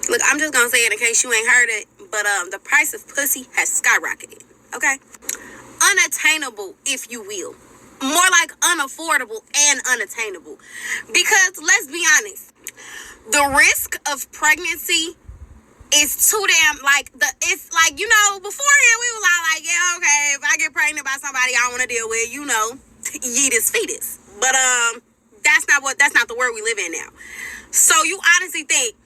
Look, I'm just gonna say it in case you ain't heard it, but the price of pussy has skyrocketed. Okay, unattainable, if you will, more like unaffordable and unattainable. Because let's be honest, the risk of pregnancy is too damn it's like, beforehand we was all like, yeah, okay, if I get pregnant by somebody I don't want to deal with, yeetus fetus. But that's not the world we live in now. So you honestly think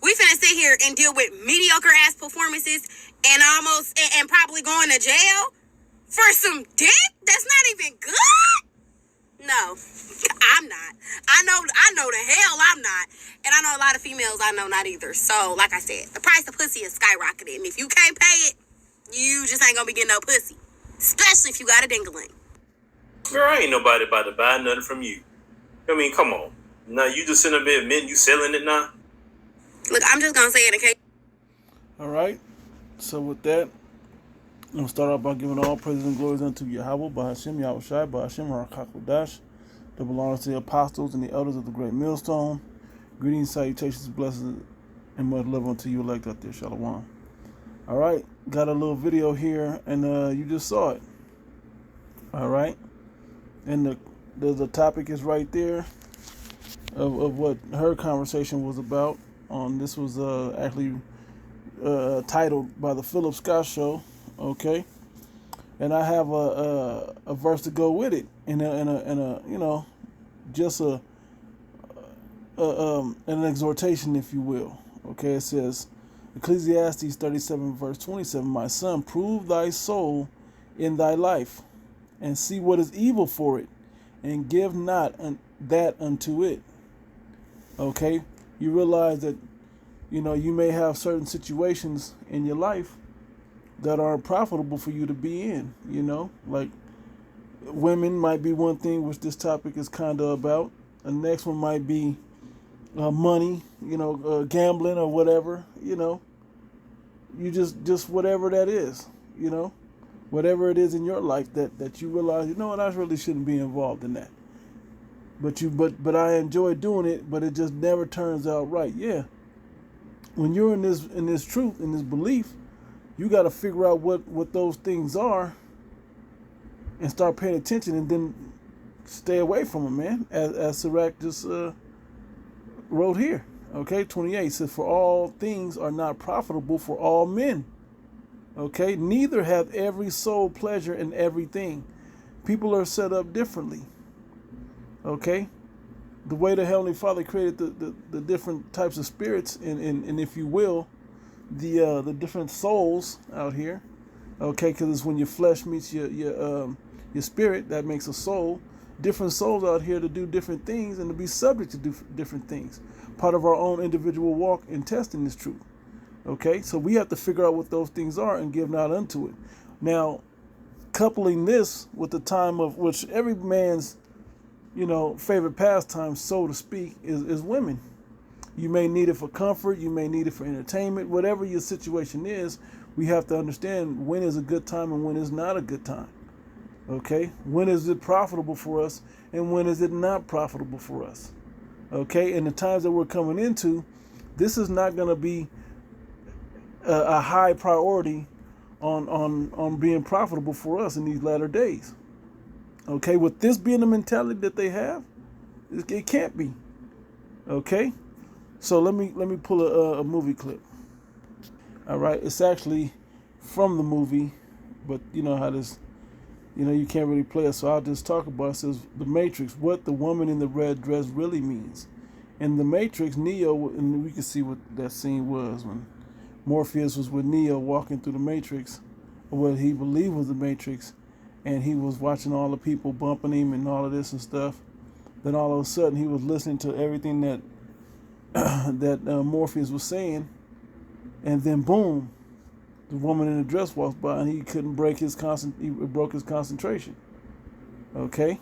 we finna sit here and deal with mediocre ass performances and probably going to jail for some dick that's not even good? No, I'm not. I know the hell I'm not. And I know a lot of females I know not either. So, like I said, the price of pussy is skyrocketing. And if you can't pay it, you just ain't gonna be getting no pussy. Especially if you got a dingling. Girl, ain't nobody about to buy nothing from you. I mean, come on. Now you just sitting up there admitting you selling it now? Look, I'm just gonna say it in case. Alright. So with that, I'm going to start off by giving all praises and glories unto Yahweh, Bahashem, Yahushai, Bahashem, Harakakodash, that belongs to the apostles and the elders of the great millstone. Greetings, salutations, blessings, and much love unto you elect out there. Shalom. Alright, got a little video here, and you just saw it. Alright, and the topic is right there of what her conversation was about. This was actually titled by the Philip Scott Show. Okay, and I have a verse to go with it, and a just an exhortation, if you will. Okay, it says, Ecclesiastes 37 verse 27, my son, prove thy soul in thy life, and see what is evil for it, and give not that unto it. Okay, you realize that you may have certain situations in your life that are profitable for you to be in, like women might be one thing, which this topic is kind of about. The next one might be money, gambling or whatever, you just whatever that is, whatever it is in your life that you realize, I really shouldn't be involved in that. But I enjoy doing it, but it just never turns out right. Yeah. When you're in this truth, in this belief, you got to figure out what those things are and start paying attention, and then stay away from them, man. As Sirach just wrote here. Okay, 28 says, for all things are not profitable for all men. Okay, neither hath every soul pleasure in everything. People are set up differently. Okay, the way the Heavenly Father created the different types of spirits, and if you will, the different souls out here. Okay, because it's when your flesh meets your spirit, that makes a soul. Different souls out here to do different things and to be subject to do different things. Part of our own individual walk and testing this truth. Okay, so we have to figure out what those things are and give not unto it. Now, coupling this with the time of which every man's favorite pastime, so to speak, is women. You may need it for comfort, you may need it for entertainment, whatever your situation is. We have to understand when is a good time and when is not a good time. Okay, when is it profitable for us and when is it not profitable for us? Okay, and the times that we're coming into, this is not going to be a high priority on being profitable for us in these latter days. Okay, with this being the mentality that they have, it can't be. Okay, so let me pull a movie clip. All right, it's actually from the movie, but you know how this, you can't really play it, so I'll just talk about it. It says, The Matrix, what the woman in the red dress really means. In The Matrix, Neo, and we can see what that scene was when Morpheus was with Neo walking through the Matrix, or what he believed was the Matrix, and he was watching all the people bumping him and all of this and stuff. Then all of a sudden he was listening to everything that Morpheus was saying, and then boom, the woman in the dress walks by, and he couldn't break he broke his concentration. Okay,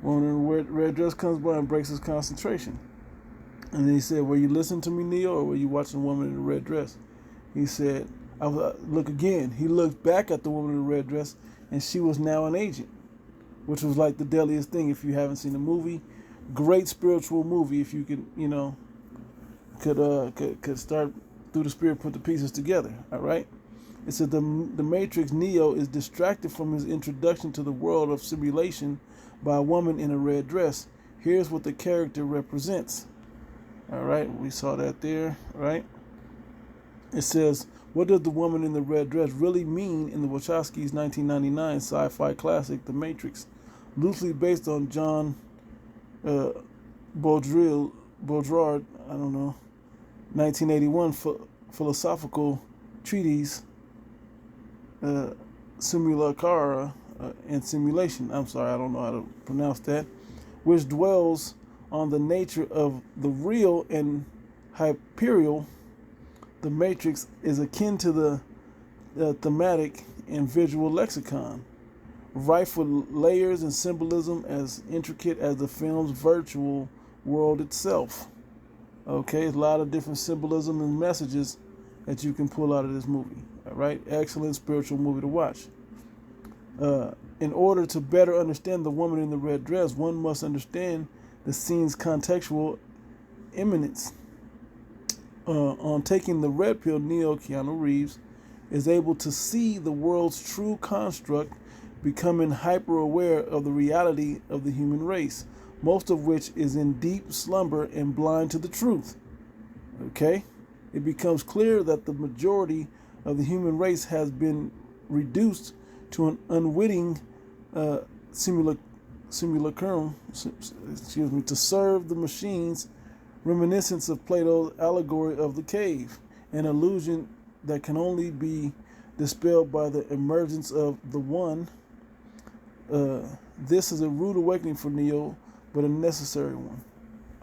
woman in the red dress comes by and breaks his concentration, and then he said, "Were you listening to me, Neo, or were you watching the woman in the red dress?" He said, "Look again." He looked back at the woman in the red dress, and she was now an agent, which was like the deadliest thing. If you haven't seen the movie, great spiritual movie. If you can, could start through the Spirit, put the pieces together. All right. It said the Matrix Neo is distracted from his introduction to the world of simulation by a woman in a red dress. Here's what the character represents. All right, we saw that there, right? It says, what does the woman in the red dress really mean in the Wachowskis' 1999 sci-fi classic, The Matrix, loosely based on John Baudrillard, I don't know, 1981 philosophical treatise, Simulacra and Simulation. I'm sorry, I don't know how to pronounce that, which dwells on the nature of the real and hyperial. The Matrix is akin to the thematic and visual lexicon, rife with layers and symbolism as intricate as the film's virtual world itself. Okay, there's a lot of different symbolism and messages that you can pull out of this movie. All right, excellent spiritual movie to watch. In order to better understand the woman in the red dress, one must understand the scene's contextual imminence. On taking the red pill, Neo, Keanu Reeves, is able to see the world's true construct, becoming hyper-aware of the reality of the human race, most of which is in deep slumber and blind to the truth. Okay? It becomes clear that the majority of the human race has been reduced to an unwitting simulacrum, to serve the machines, reminiscence of Plato's allegory of the cave, an illusion that can only be dispelled by the emergence of the One. This is a rude awakening for Neo, but a necessary one.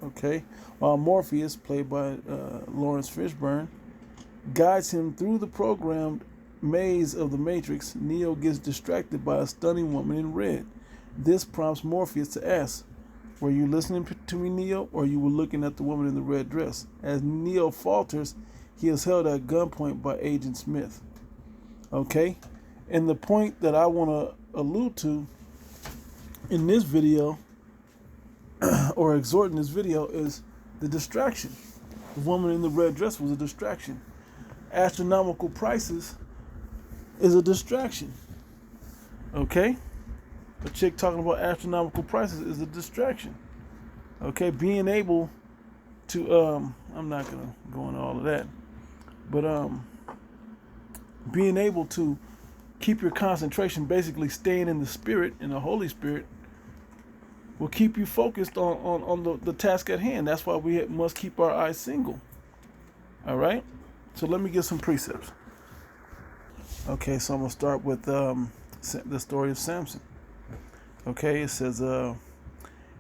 Okay? While Morpheus, played by Lawrence Fishburne, guides him through the programmed maze of the Matrix, Neo gets distracted by a stunning woman in red. This prompts Morpheus to ask, were you listening to me, Neo, or you were looking at the woman in the red dress? As Neo falters, he is held at gunpoint by Agent Smith. Okay? And the point that I want to allude to in this video, or exhort in this video, is the distraction. The woman in the red dress was a distraction. Astronomical prices is a distraction. Okay? A chick talking about astronomical prices is a distraction. Okay? Being able to, I'm not going to go into all of that, but being able to keep your concentration, basically staying in the Spirit, in the Holy Spirit, will keep you focused on the task at hand. That's why we must keep our eyes single. All right? So let me get some precepts. Okay, so I'm going to start with the story of Samson. Okay, it says, and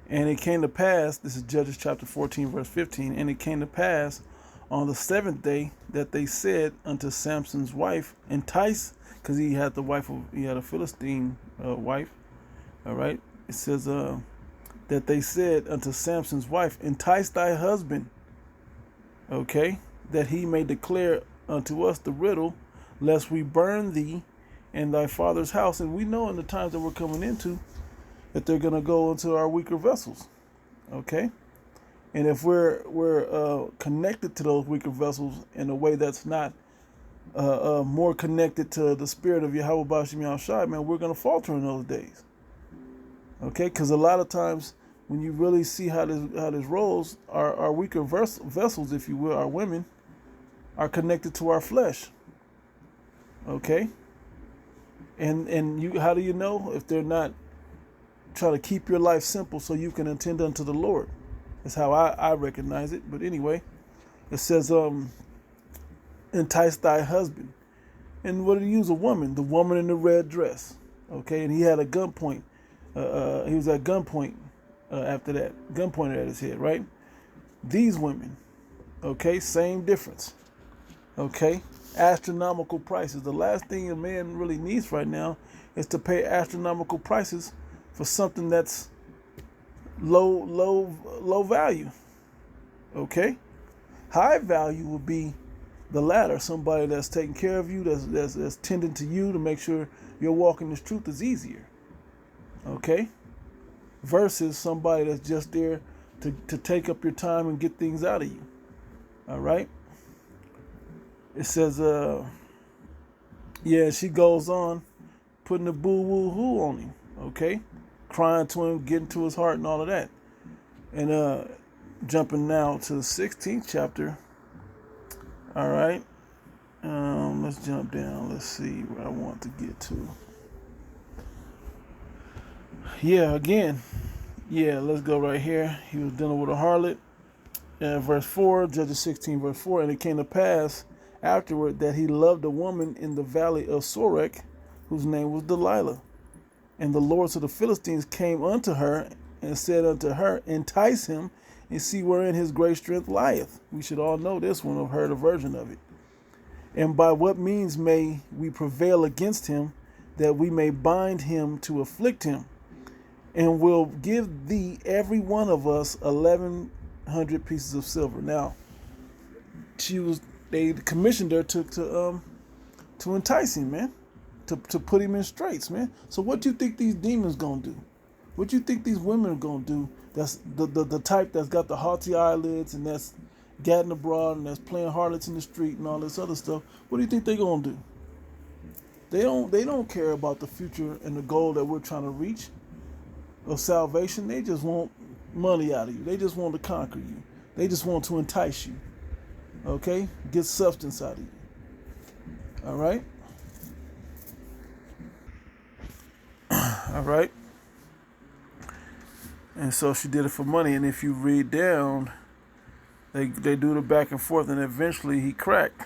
it came to pass, this is Judges chapter 14, verse 15, and it came to pass on the seventh day that they said unto Samson's wife, entice, because he had a Philistine wife, all right? It says that they said unto Samson's wife, entice thy husband, okay, that he may declare unto us the riddle, lest we burn thee and thy father's house. And we know in the times that we're coming into that they're going to go into our weaker vessels, okay? And if we're connected to those weaker vessels in a way that's not more connected to the spirit of Yahweh Bashim Yahushai, man, we're going to falter in those days, okay? Because a lot of times when you really see how this rolls, our weaker vessels, if you will, our women, are connected to our flesh, okay? And you, how do you know if they're not trying to keep your life simple so you can attend unto the Lord? That's how I recognize it. But anyway, it says, entice thy husband. And what did he use? A woman, the woman in the red dress. Okay, and he had a gunpoint. He was at gunpoint after that. Gunpointed at his head, right? These women, okay, same difference. Okay, astronomical prices. The last thing a man really needs right now is to pay astronomical prices for something that's low value. Okay, high value would be the latter. Somebody that's taking care of you, that's tending to you to make sure your walk in this truth is easier. Okay, versus somebody that's just there to take up your time and get things out of you. All right. It says, yeah, she goes on putting the boo woo hoo on him. Okay. Crying to him, getting to his heart and all of that. And jumping now to the 16th chapter. All right. Let's jump down. Let's see where I want to get to. Yeah, again. Yeah, let's go right here. He was dealing with a harlot. Verse 4, Judges 16, verse 4. And it came to pass afterward that he loved a woman in the valley of Sorek, whose name was Delilah. And the lords of the Philistines came unto her and said unto her, entice him and see wherein his great strength lieth. We should all know this one, have heard a version of it. And by what means may we prevail against him, that we may bind him to afflict him? And will give thee every one of us 1,100 pieces of silver. Now, they commissioned her to entice him, man, to put him in straits, man. So what you think these demons gonna do? What you think these women are gonna do? That's the type that's got the haughty eyelids and that's gadding abroad and that's playing harlots in the street and all this other stuff. What do you think they're gonna do? They don't care about the future and the goal that we're trying to reach of salvation. They just want money out of you. They just want to conquer you. They just want to entice you. Okay? Get substance out of you. All right? All right? And so she did it for money. And if you read down, they do the back and forth, and eventually he cracked.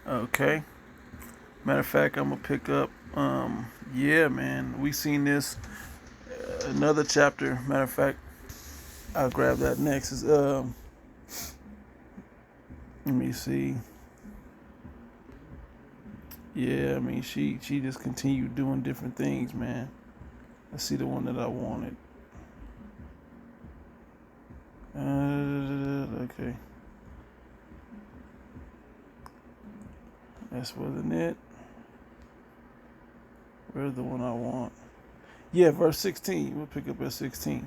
Okay? Matter of fact, I'm going to pick up, yeah, man, we seen this, another chapter. Matter of fact, I'll grab that next. Is let me see. Yeah, I mean, she just continued doing different things, man. Let's see the one that I wanted. Okay. That's wasn't it. Where's the one I want? Yeah, verse 16. We'll pick up at 16.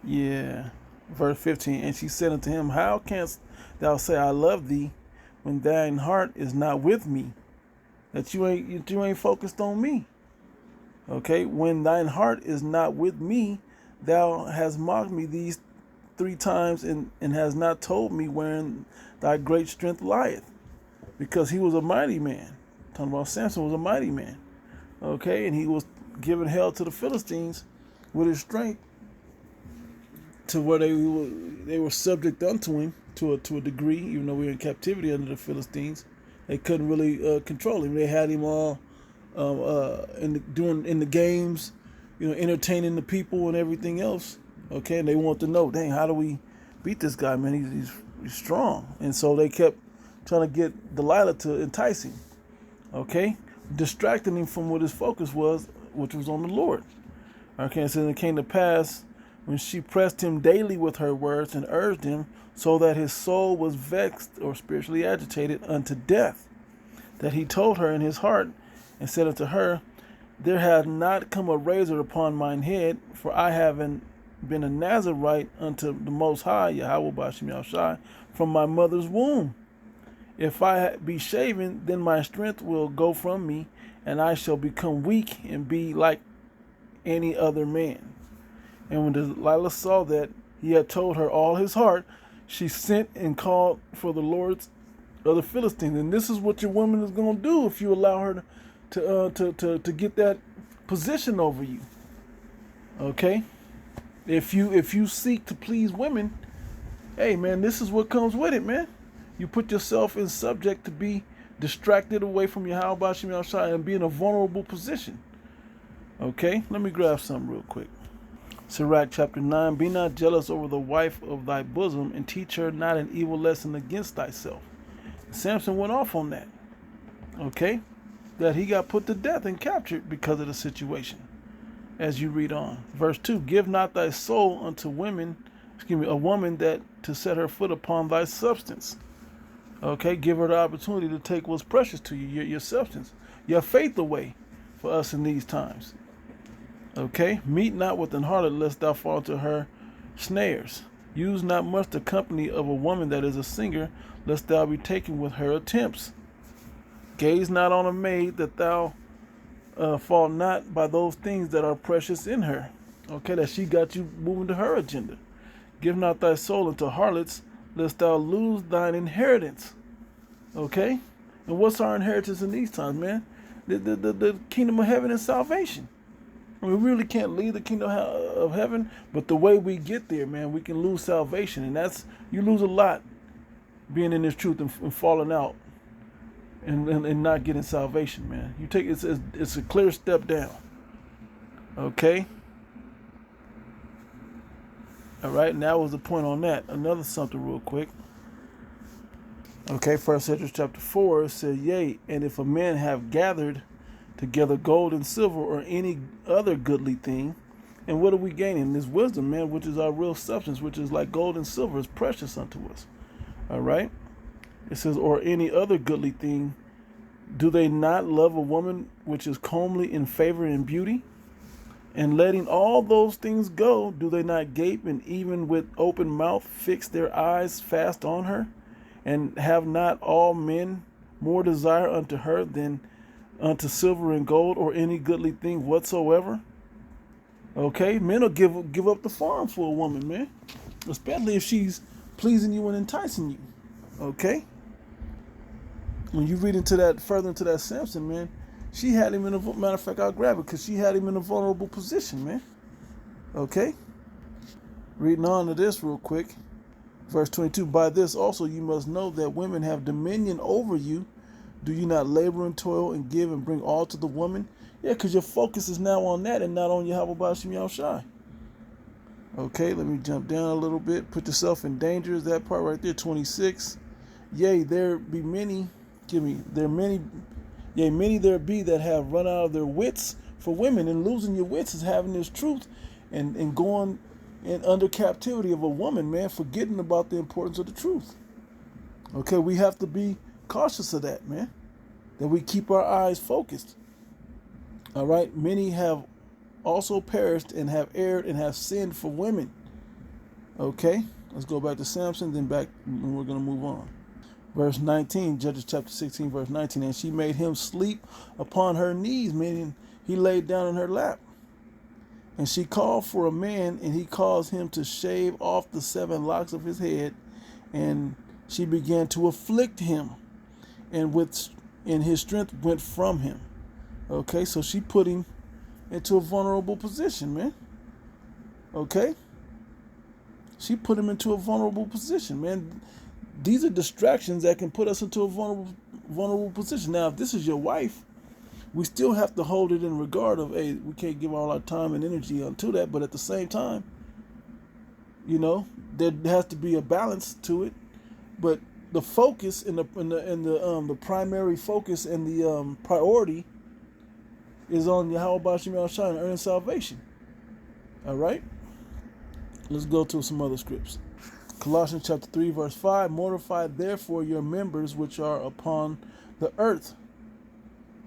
Yeah. Verse 15. And she said unto him, how canst thou say I love thee when thine heart is not with me? That you ain't focused on me. Okay? When thine heart is not with me, thou hast mocked me these 3 times and has not told me wherein thy great strength lieth. Because he was a mighty man. Talking about Samson was a mighty man. Okay, and he was giving hell to the Philistines with his strength to where they were subject unto him to a degree, even though we were in captivity under the Philistines. They couldn't really control him. They had him all in the games, entertaining the people and everything else. Okay, and they want to know, dang, how do we beat this guy, man? He's strong. And so they kept trying to get Delilah to entice him. Okay, distracting him from what his focus was, which was on the Lord. Okay, so it came to pass when she pressed him daily with her words and urged him, so that his soul was vexed or spiritually agitated unto death, that he told her in his heart and said unto her, there hath not come a razor upon mine head, for I haven't been a Nazarite unto the Most High, Yahweh Bashim Yahushai, from my mother's womb. If I be shaven, then my strength will go from me, and I shall become weak and be like any other man. And when Delilah saw that he had told her all his heart, she sent and called for the lords of the Philistines. And this is what your woman is going to do if you allow her to get that position over you. Okay? If you seek to please women, hey man, this is what comes with it, man. You put yourself in subject to be distracted away from your Yahweh Bashim Yahushai and be in a vulnerable position. Okay? Let me grab something real quick. Sirach chapter 9. Be not jealous over the wife of thy bosom, and teach her not an evil lesson against thyself. Samson went off on that. Okay? That he got put to death and captured because of the situation. As you read on. Verse 2. Give not thy soul unto a woman that to set her foot upon thy substance. Okay, give her the opportunity to take what's precious to you, your substance, your faith away for us in these times. Okay? Meet not with an harlot, lest thou fall into her snares. Use not much the company of a woman that is a singer, lest thou be taken with her attempts. Gaze not on a maid, that thou fall not by those things that are precious in her. Okay, that she got you moving to her agenda. Give not thy soul unto harlots, lest thou lose thine inheritance. Okay? And what's our inheritance in these times, man? The kingdom of heaven and salvation. We really can't leave the kingdom of heaven, but the way we get there, man, we can lose salvation. And that's, you lose a lot being in this truth and falling out and not getting salvation, man. You take it's a clear step down. Okay? All right, and that was the point on that. Another something real quick. Okay, 1 Esdras chapter 4 said, yea, and if a man have gathered together gold and silver or any other goodly thing, and what are we gaining? This wisdom, man, which is our real substance, which is like gold and silver, is precious unto us. All right? It says, or any other goodly thing, do they not love a woman which is comely in favor and beauty? And letting all those things go, do they not gape and even with open mouth fix their eyes fast on her? And have not all men more desire unto her than unto silver and gold or any goodly thing whatsoever? Okay, men will give up the farm for a woman, man. Especially if she's pleasing you and enticing you. Okay? When you read into that, further into that Samson, man, she had him in a, matter of fact, I'll grab it, because she had him in a vulnerable position, man. Okay? Reading on to this real quick. Verse 22, by this also you must know that women have dominion over you. Do you not labor and toil and give and bring all to the woman? Yeah, because your focus is now on that and not on Yahweh Bashim Yahushai. Okay, let me jump down a little bit. Put yourself in danger. Is that part right there, 26. Yea, there be many, many there be that have run out of their wits for women, and losing your wits is having this truth and going and under captivity of a woman, man, forgetting about the importance of the truth. Okay, we have to be cautious of that, man, that we keep our eyes focused. All right, many have also perished and have erred and have sinned for women. Okay, let's go back to Samson, then back, and we're going to move on. Verse 19, Judges chapter 16, verse 19, and she made him sleep upon her knees, meaning he laid down in her lap. And she called for a man, and he caused him to shave off the 7 locks of his head. And she began to afflict him, and his strength went from him. Okay, so she put him into a vulnerable position, man. Okay? She put him into a vulnerable position, man. These are distractions that can put us into a vulnerable position. Now, if this is your wife, we still have to hold it in regard of, hey, we can't give all our time and energy onto that, but at the same time, you know, there has to be a balance to it. But the focus and the primary focus and the priority is on Yahweh Bashim Yahushai and earning salvation. All right, let's go to some other scripts. Colossians chapter 3, verse 5. Mortify therefore your members which are upon the earth.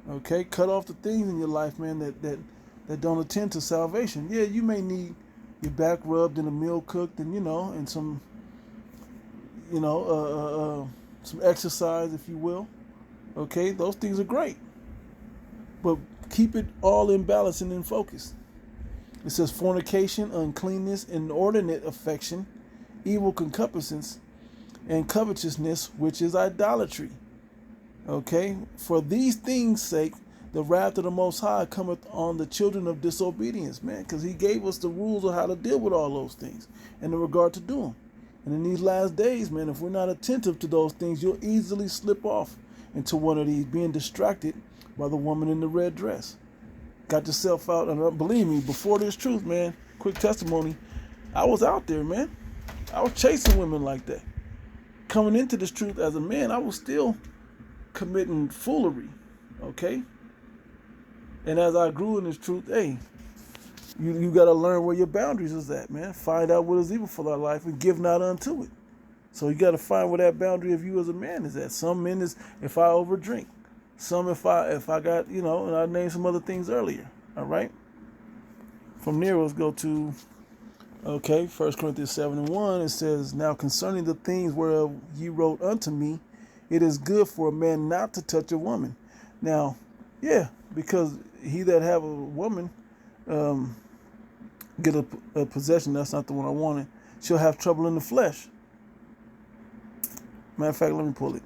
Okay, cut off the things in your life, man, that don't attend to salvation. Yeah, you may need your back rubbed and a meal cooked, and and some some exercise, if you will. Okay, those things are great, but keep it all in balance and in focus. It says fornication, uncleanness, inordinate affection, evil concupiscence, and covetousness, which is idolatry. Okay, for these things' sake, the wrath of the Most High cometh on the children of disobedience, man, because He gave us the rules of how to deal with all those things and in regard to do them. And in these last days, man, if we're not attentive to those things, you'll easily slip off into one of these, being distracted by the woman in the red dress. Got yourself out, and believe me, before this truth, man, quick testimony, I was out there, man. I was chasing women like that. Coming into this truth as a man, I was still committing foolery, okay? And as I grew in this truth, hey, you got to learn where your boundaries is at, man. Find out what is evil for thy life and give not unto it. So you got to find where that boundary of you as a man is at. Some men is if I overdrink. Some if I got, and I named some other things earlier, all right? From there, let's go to, 1 Corinthians 7:1. It says, now concerning the things whereof ye wrote unto me, it is good for a man not to touch a woman. Now, yeah, because he that have a woman get a possession, that's not the one I wanted, she'll have trouble in the flesh. Matter of fact, let me pull it.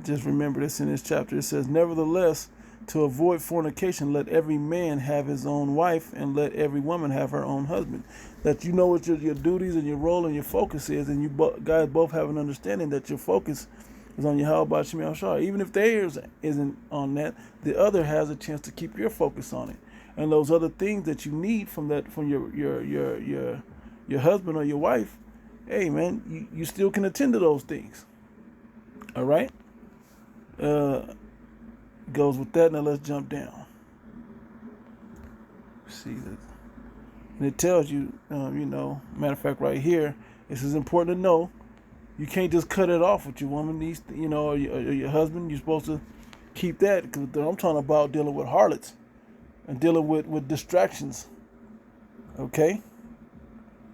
Just remember this in this chapter. It says, nevertheless, to avoid fornication, let every man have his own wife, and let every woman have her own husband. That you know what your duties and your role and your focus is, and you guys both have an understanding that your focus is on your Yahweh Shemi Shah. Even if theirs isn't on that, the other has a chance to keep your focus on it. And those other things that you need from your husband or your wife, hey man, you still can attend to those things. All right. Goes with that. Now let's jump down. See that, and it tells you, matter of fact, right here, this is important to know. You can't just cut it off with your woman. These, or your husband. You're supposed to keep that, because I'm talking about dealing with harlots and dealing with distractions. Okay,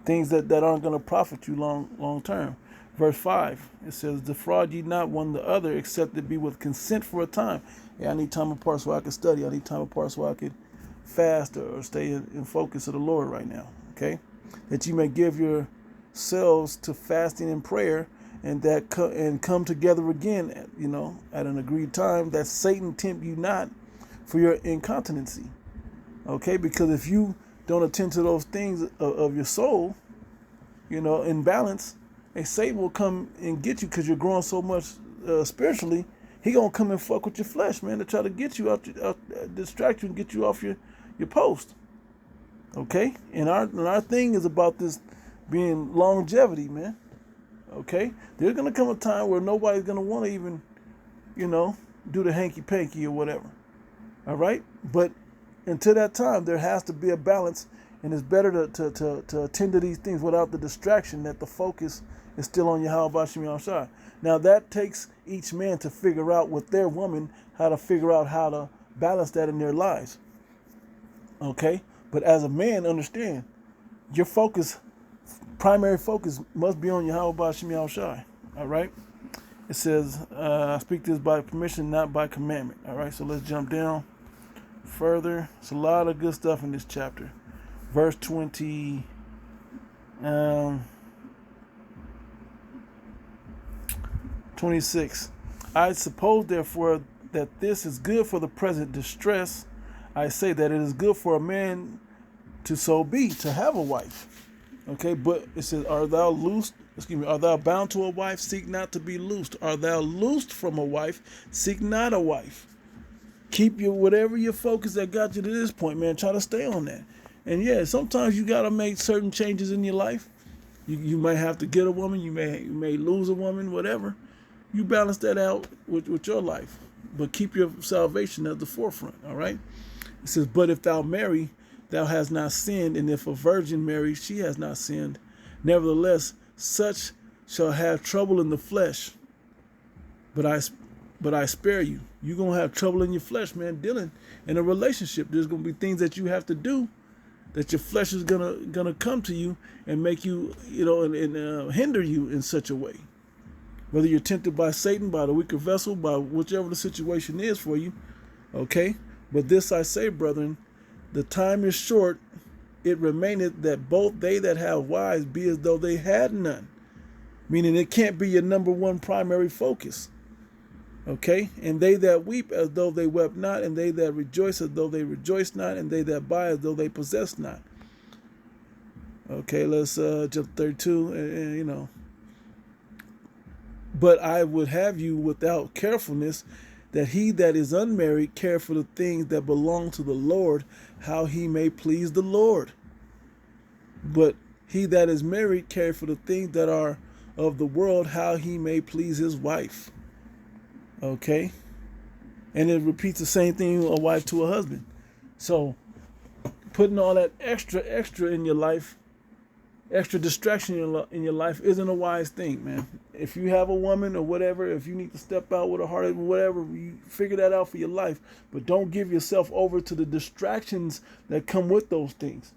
things that aren't going to profit you long term. Verse 5, it says, defraud ye not one the other, except it be with consent for a time. Yeah, I need time apart so I can study. I need time apart so I can fast or stay in focus of the Lord right now. Okay? That you may give yourselves to fasting and prayer, and come together again, at an agreed time, that Satan tempt you not for your incontinency. Okay? Because if you don't attend to those things of your soul, in balance, and Satan will come and get you because you're growing so much spiritually. He gonna come and fuck with your flesh, man, to try to get you out, distract you and get you off your post. Okay, and our thing is about this being longevity, man. Okay, there's gonna come a time where nobody's gonna want to even, do the hanky panky or whatever. All right, but until that time, there has to be a balance, and it's better to attend to these things without the distraction, that the focus is still on Yahweh Shemi Shah. Now that takes each man to figure out with their woman how to balance that in their lives. Okay? But as a man, understand, your primary focus must be on Yahweh Shemi Shah. All right? It says, I speak this by permission, not by commandment. All right, so let's jump down further. It's a lot of good stuff in this chapter. Verse 20. 26. I suppose, therefore, that this is good for the present distress. I say that it is good for a man to so be, to have a wife. Okay, but it says, Are thou bound to a wife? Seek not to be loosed. Are thou loosed from a wife? Seek not a wife. Keep whatever your focus that got you to this point, man. Try to stay on that. And yeah, sometimes you gotta make certain changes in your life. You might have to get a woman. You may lose a woman. Whatever. You balance that out with your life, but keep your salvation at the forefront. All right. It says, but if thou marry, thou hast not sinned, and if a virgin marry, she has not sinned. Nevertheless, such shall have trouble in the flesh. But I spare you. You're gonna have trouble in your flesh, man. Dealing in a relationship, there's gonna be things that you have to do, that your flesh is gonna come to you and make you, and hinder you in such a way. Whether you're tempted by Satan, by the weaker vessel, by whichever the situation is for you, okay? But this I say, brethren, the time is short, it remaineth that both they that have wives be as though they had none. Meaning it can't be your number one primary focus. Okay? And they that weep as though they wept not, and they that rejoice as though they rejoice not, and they that buy as though they possess not. Okay, let's jump 32, and But I would have you without carefulness, that he that is unmarried care for the things that belong to the Lord, how he may please the Lord. But he that is married care for the things that are of the world, how he may please his wife. Okay? And it repeats the same thing, a wife to a husband. So, putting all that extra in your life, extra distraction in your life isn't a wise thing, man. If you have a woman or whatever, if you need to step out with a heart or whatever, you figure that out for your life. But don't give yourself over to the distractions that come with those things.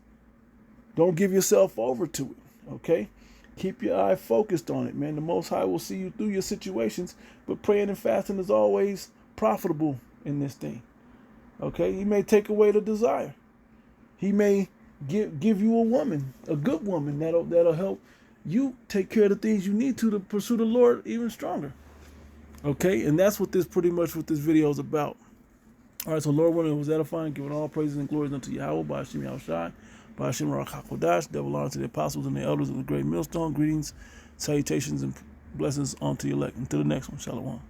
Don't give yourself over to it, okay? Keep your eye focused on it, man. The Most High will see you through your situations, but praying and fasting is always profitable in this thing, okay? He may take away the desire. He may give you a woman, a good woman that'll help you take care of the things you need to pursue the Lord even stronger. Okay, and that's what pretty much what this video is about. All right, so Lord willing, it was edifying, giving all praises and glories unto Yahweh, by Hashem Yahushai, by Hashem Ruach HaKodesh, double honor to the apostles and the elders of the great millstone. Greetings, salutations, and blessings unto your elect. Until the next one, Shalom.